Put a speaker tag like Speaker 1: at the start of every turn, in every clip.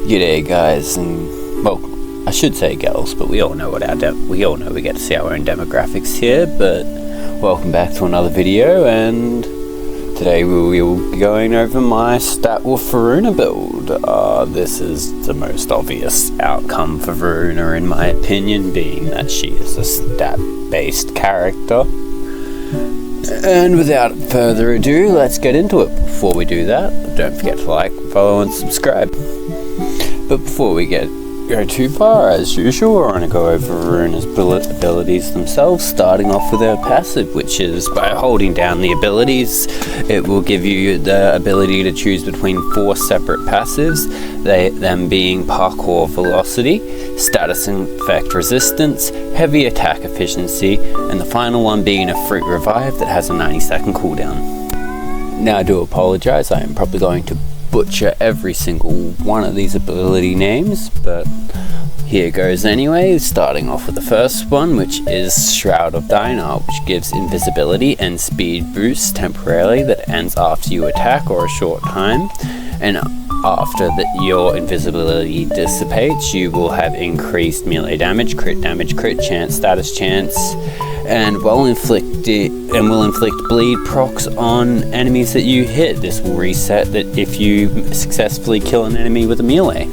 Speaker 1: G'day guys, and well, I should say girls, but we all know we get to see our own demographics here. But welcome back to another video, and today we will be going over my stat with Voruna build. This is the most obvious outcome for Voruna in my opinion, being that she is a stat-based character. And without further ado, let's get into it. Before we do that, don't forget to like, follow and subscribe. But before we go too far, as usual, we're going to go over Voruna's abilities themselves, starting off with her passive, which is by holding down the abilities, it will give you the ability to choose between 4 separate passives, them being parkour velocity, status effect resistance, heavy attack efficiency, and the final one being a fruit revive that has a 90-second cooldown. Now I do apologize, I am probably going to butcher every single one of these ability names, but here goes anyway, starting off with the first one, which is Shroud of Dinar, which gives invisibility and speed boost temporarily that ends after you attack or a short time, and after that your invisibility dissipates, you will have increased melee damage, crit chance, status chance, and will inflict bleed procs on enemies that you hit. This will reset that if you successfully kill an enemy with a melee.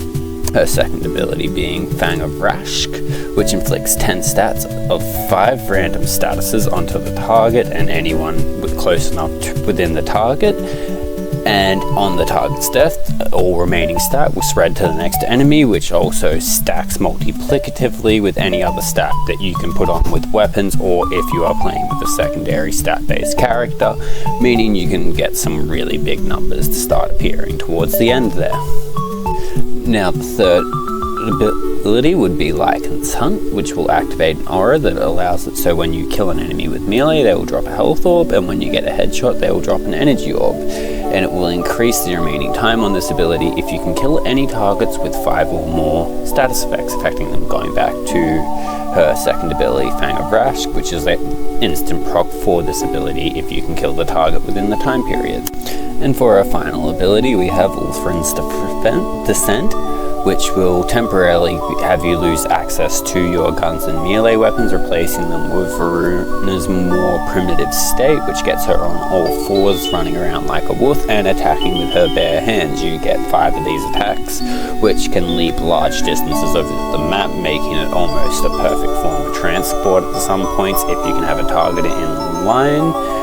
Speaker 1: Her second ability being Fang of Rashk, which inflicts 10 stats of 5 random statuses onto the target and anyone close enough within the target. And on the target's death, all remaining stat will spread to the next enemy, which also stacks multiplicatively with any other stat that you can put on with weapons, or if you are playing with a secondary stat-based character, meaning you can get some really big numbers to start appearing towards the end there. Now the third ability would be Lycan's Hunt, which will activate an aura that allows it so when you kill an enemy with melee, they will drop a health orb, and when you get a headshot, they will drop an energy orb. And it will increase the remaining time on this ability if you can kill any targets with 5 or more status effects affecting them, going back to her second ability, Fang of Rashk, which is an instant proc for this ability if you can kill the target within the time period. And for our final ability, we have Ulthrin's Descent, which will temporarily have you lose access to your guns and melee weapons, replacing them with Voruna's more primitive state, which gets her on all 4s, running around like a wolf and attacking with her bare hands. You get 5 of these attacks, which can leap large distances over the map, making it almost a perfect form of transport at some points if you can have a target in line.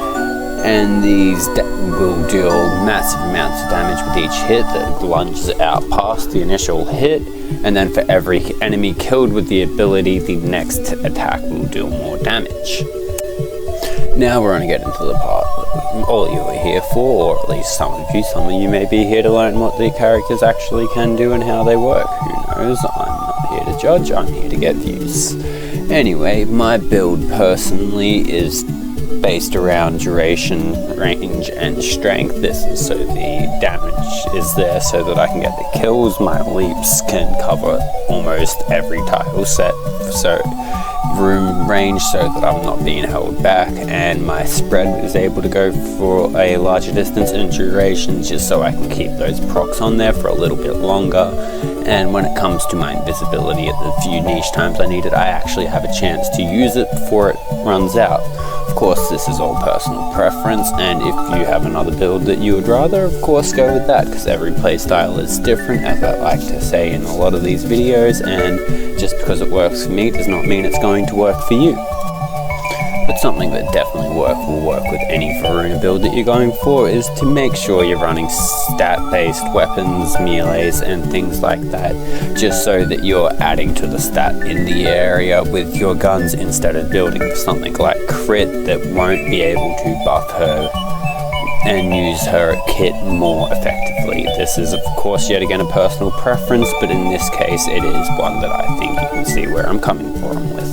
Speaker 1: And these will deal massive amounts of damage with each hit that lunges out past the initial hit, and then for every enemy killed with the ability, the next attack will deal more damage. Now we're going to get into the part that all you are here for, or at least some of you may be here to learn what the characters actually can do and how they work. Who knows? I'm not here to judge, I'm here to get views. Anyway, my build personally is based around duration, range, and strength. This is so the damage is there so that I can get the kills. My leaps can cover almost every tile set, so room range so that I'm not being held back, and my spread is able to go for a larger distance and duration just so I can keep those procs on there for a little bit longer. And when it comes to my invisibility, at the few niche times I need it, I actually have a chance to use it before it runs out. Of course, this is all personal preference, and if you have another build that you would rather, of course go with that, because every playstyle is different, as I like to say in a lot of these videos, and just because it works for me does not mean it's going to work for you. But something that definitely will work with any Voruna build that you're going for is to make sure you're running stat-based weapons, melees, and things like that, just so that you're adding to the stat in the area with your guns instead of building something like crit that won't be able to buff her and use her kit more effectively. This is of course yet again a personal preference, but in this case it is one that I think you can see where I'm coming from with.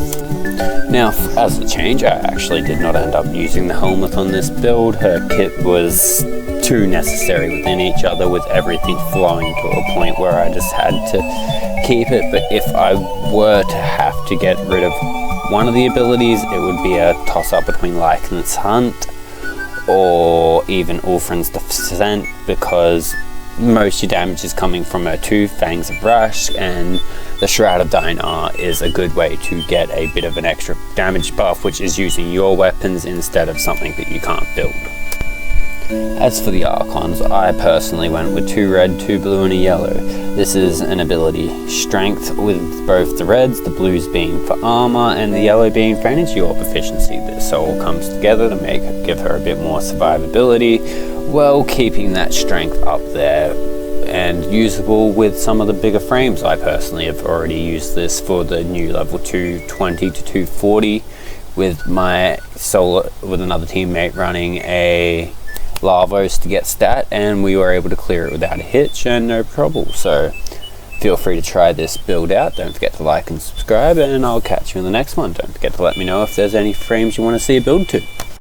Speaker 1: Now, as a change, I actually did not end up using the helmet on this build. Her kit was too necessary within each other, with everything flowing to a point where I just had to keep it. But if I were to have to get rid of one of the abilities, it would be a toss-up between Lycan's Hunt or even Ulthrin's Descent, because most of your damage is coming from her 2 Fangs of Rush, and the Shroud of Dinar is a good way to get a bit of an extra damage buff, which is using your weapons instead of something that you can't build. As for the Archons, I personally went with 2 red, 2 blue and a yellow. This is an ability strength with both the reds, the blues being for armor and the yellow being for energy orb efficiency. This all comes together to give her a bit more survivability, while keeping that strength up there and usable with some of the bigger frames. I personally have already used this for the new level 220 to 240 with my with another teammate running a Lavos to get stat, and we were able to clear it without a hitch and no trouble. So feel free to try this build out. Don't forget to like and subscribe, and I'll catch you in the next one. Don't forget to let me know if there's any frames you want to see a build to.